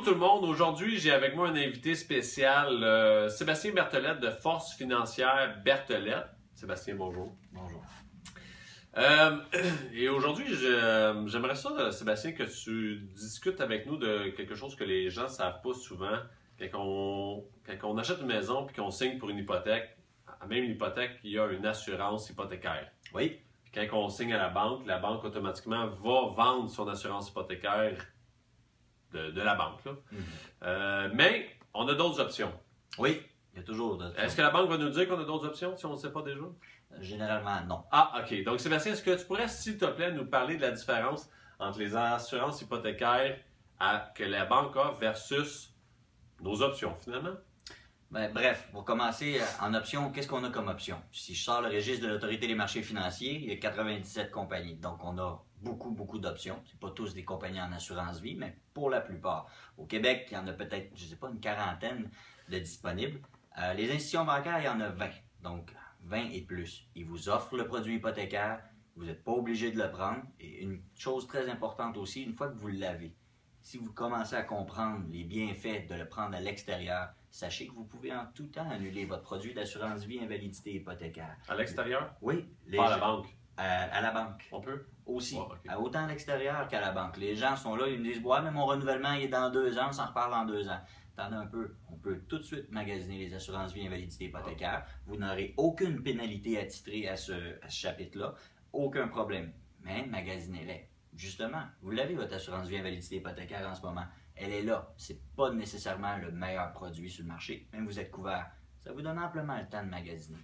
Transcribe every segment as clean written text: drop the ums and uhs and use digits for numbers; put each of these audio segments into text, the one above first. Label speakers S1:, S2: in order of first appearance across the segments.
S1: tout le monde. Aujourd'hui, j'ai avec moi un invité spécial, Sébastien Bertholette de Force Financière Bertholette. Sébastien, bonjour.
S2: Bonjour.
S1: Et aujourd'hui, j'aimerais ça, Sébastien, que tu discutes avec nous de quelque chose que les gens ne savent pas souvent. Quand on achète une maison et qu'on signe pour une hypothèque, même une hypothèque, il y a une assurance hypothécaire.
S2: Oui.
S1: Puis quand on signe à la banque automatiquement va vendre son assurance hypothécaire de la banque. Là. Mais on a d'autres options.
S2: Oui, il y a toujours d'autres options.
S1: Est-ce que la banque va nous dire qu'on a d'autres options si on ne sait pas déjà?
S2: Généralement, non.
S1: Ah, OK. Donc, Sébastien, est-ce que tu pourrais, s'il te plaît, nous parler de la différence entre les assurances hypothécaires que la banque a versus nos options, finalement?
S2: Ben, bref, pour commencer, en option, qu'est-ce qu'on a comme option? Si je sors le registre de l'Autorité des marchés financiers, il y a 97 compagnies. Donc, on a beaucoup d'options. Ce pas tous des compagnies en assurance vie, mais pour la plupart. Au Québec, il y en a peut-être, je ne sais pas, une quarantaine de disponibles. Les institutions bancaires, il y en a 20. Donc, 20 et plus. Ils vous offrent le produit hypothécaire. Vous n'êtes pas obligé de le prendre. Et une chose très importante aussi, une fois que vous l'avez, si vous commencez à comprendre les bienfaits de le prendre à l'extérieur, sachez que vous pouvez en tout temps annuler votre produit d'assurance vie invalidité hypothécaire.
S1: À l'extérieur?
S2: Oui.
S1: Pas à la banque?
S2: À la banque.
S1: On peut?
S2: Aussi.
S1: Ouais, okay.
S2: Autant à l'extérieur qu'à la banque. Les gens sont là, ils me disent « Ouais, mais mon renouvellement il est dans 2 ans, on s'en reparle dans 2 ans. » T'en as un peu. On peut tout de suite magasiner les assurances vie invalidité hypothécaire. Vous n'aurez aucune pénalité attitrée à ce chapitre-là. Aucun problème. Mais magasinez-les. Justement, vous l'avez votre assurance vie invalidité hypothécaire en ce moment. Elle est là. C'est pas nécessairement le meilleur produit sur le marché, mais vous êtes couvert. Ça vous donne amplement le temps de magasiner.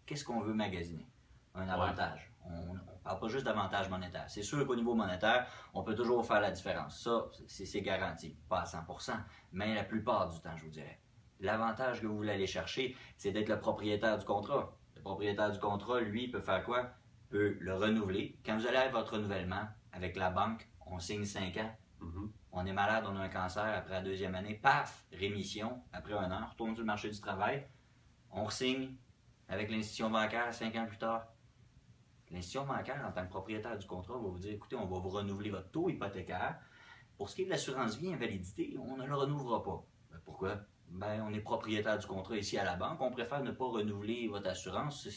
S2: Qu'est-ce qu'on veut magasiner? Un avantage. On ne parle pas juste d'avantage monétaire. C'est sûr qu'au niveau monétaire, on peut toujours faire la différence. Ça, c'est garanti. Pas à 100%, mais la plupart du temps, je vous dirais. L'avantage que vous voulez aller chercher, c'est d'être le propriétaire du contrat. Le propriétaire du contrat, lui, peut faire quoi? Peut le renouveler. Quand vous allez à votre renouvellement, avec la banque, on signe 5 ans. On est malade, on a un cancer, après la 2e année, paf, rémission, après 1 an, on retourne sur le marché du travail, on re-signe avec l'institution bancaire 5 ans plus tard. L'institution bancaire, en tant que propriétaire du contrat, va vous dire, écoutez, on va vous renouveler votre taux hypothécaire. Pour ce qui est de l'assurance vie invalidité, on ne le renouvellera pas. Ben, pourquoi? Ben, on est propriétaire du contrat ici à la banque, on préfère ne pas renouveler votre assurance.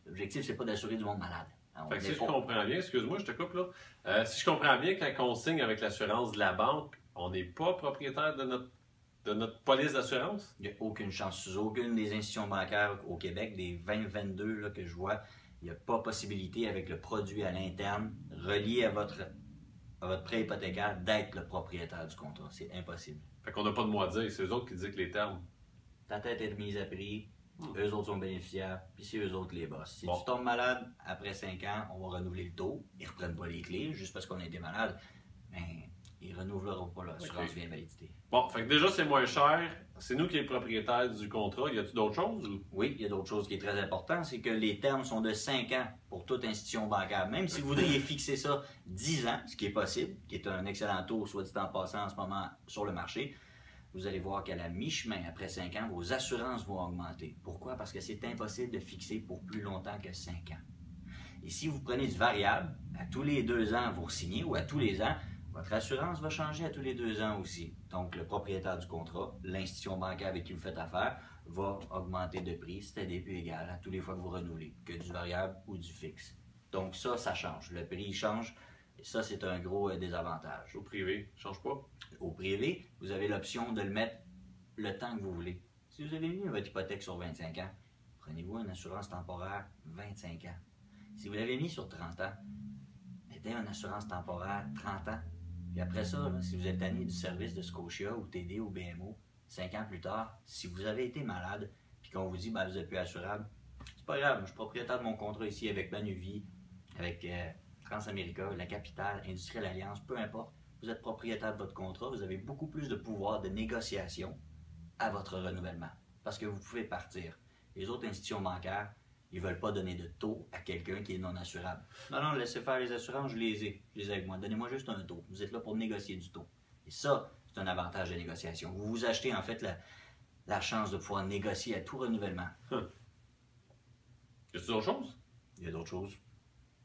S2: L'objectif, c'est pas d'assurer du monde malade.
S1: Fait que si je comprends bien, excuse-moi, je te coupe là. Si je comprends bien, quand on signe avec l'assurance de la banque, on n'est pas propriétaire de notre police d'assurance?
S2: Il n'y a aucune chance. Sous aucune des institutions bancaires au Québec, des 20-22 là, que je vois, il n'y a pas possibilité avec le produit à l'interne relié à votre prêt hypothécaire d'être le propriétaire du contrat. C'est impossible.
S1: Fait qu'on n'a pas de mot à dire. C'est eux autres qui disent les termes.
S2: Ta tête est mise à prix. Eux autres sont bénéficiaires, puis c'est eux autres les boss. Si
S1: bon.
S2: tu tombes malade, après 5 ans, on va renouveler le taux. Ils ne reprennent pas les clés juste parce qu'on a été malade. Mais ils ne renouveleront pas l'assurance vie invalidité.
S1: Bon, fait que déjà, c'est moins cher. C'est nous qui sommes propriétaires du contrat. Y a-t-il d'autres choses? Ou?
S2: Oui, il y a d'autres choses qui est très important. C'est que les termes sont de 5 ans pour toute institution bancaire. Même si vous voudriez fixer ça 10 ans, ce qui est possible, qui est un excellent taux, soit dit en passant en ce moment sur le marché, vous allez voir qu'à la mi-chemin, après 5 ans, vos assurances vont augmenter. Pourquoi? Parce que c'est impossible de fixer pour plus longtemps que 5 ans. Et si vous prenez du variable, à tous les 2 ans, vous re-signez, ou à tous les ans, votre assurance va changer à tous les 2 ans aussi. Donc, le propriétaire du contrat, l'institution bancaire avec qui vous faites affaire, va augmenter de prix, c'est-à-dire plus égal à tous les fois que vous renouvelez, que du variable ou du fixe. Donc ça change. Le prix change. Et ça, c'est un gros désavantage.
S1: Au privé, ça ne change pas?
S2: Au privé, vous avez l'option de le mettre le temps que vous voulez. Si vous avez mis votre hypothèque sur 25 ans, prenez-vous une assurance temporaire 25 ans. Si vous l'avez mis sur 30 ans, mettez une assurance temporaire 30 ans. Puis après ça, là, si vous êtes tanné du service de Scotia ou TD ou BMO, 5 ans plus tard, si vous avez été malade, puis qu'on vous dit ben, vous n'êtes plus assurable, c'est pas grave, je suis propriétaire de mon contrat ici avec Manuvie, avec Transamérica, La Capitale, Industrielle Alliance, peu importe. Vous êtes propriétaire de votre contrat, vous avez beaucoup plus de pouvoir de négociation à votre renouvellement. Parce que vous pouvez partir. Les autres institutions bancaires, ils ne veulent pas donner de taux à quelqu'un qui est non assurable. Non, laissez faire les assurances, je les ai avec moi. Donnez-moi juste un taux. Vous êtes là pour négocier du taux. Et ça, c'est un avantage de négociation. Vous vous achetez en fait la chance de pouvoir négocier à tout renouvellement.
S1: Y a-t-il d'autres choses?
S2: Il y a d'autres choses.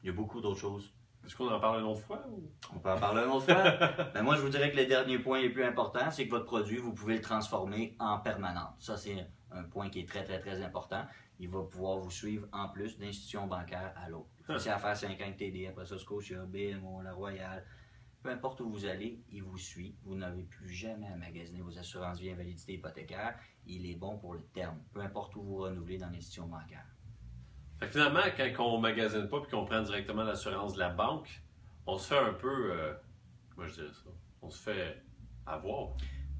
S2: Il y a beaucoup d'autres choses.
S1: Est-ce qu'on en parle une autre fois? Ou...
S2: On peut en parler une autre fois. Ben moi, je vous dirais que le dernier point le plus important, c'est que votre produit, vous pouvez le transformer en permanente. Ça, c'est un point qui est très, très, très important. Il va pouvoir vous suivre en plus d'institution bancaire à l'autre. Si à faire 5 ans de TD, après ça, Scotia, BMO, La Royale, peu importe où vous allez, il vous suit. Vous n'avez plus jamais à magasiner vos assurances vie invalidité hypothécaire. Il est bon pour le terme, peu importe où vous renouvelez dans l'institution bancaire.
S1: Fait que finalement, quand on ne magasine pas et qu'on prend directement l'assurance de la banque, on se fait un peu, comment je dirais ça, on se fait avoir.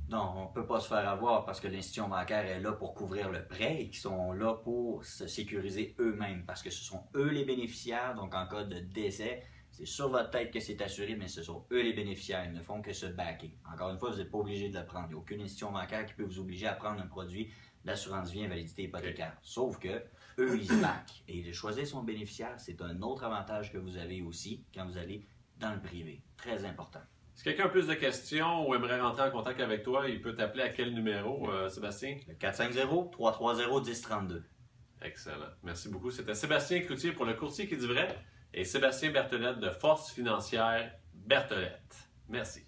S2: Non, on ne peut pas se faire avoir parce que l'institution bancaire est là pour couvrir le prêt et qu'ils sont là pour se sécuriser eux-mêmes parce que ce sont eux les bénéficiaires. Donc, en cas de décès, c'est sur votre tête que c'est assuré, mais ce sont eux les bénéficiaires. Ils ne font que se backer. Encore une fois, vous n'êtes pas obligé de le prendre. Il n'y a aucune institution bancaire qui peut vous obliger à prendre un produit d'assurance vie invalidité hypothécaire. Sauf que eux, ils se backent. Et de choisir son bénéficiaire, c'est un autre avantage que vous avez aussi quand vous allez dans le privé. Très important.
S1: Si quelqu'un a plus de questions ou aimerait rentrer en contact avec toi, il peut t'appeler à quel numéro, Sébastien?
S2: Le 450-330-1032.
S1: Excellent. Merci beaucoup. C'était Sébastien Cloutier pour le courtier qui dit vrai et Sébastien Bertholette de Force Financière Bertholette. Merci.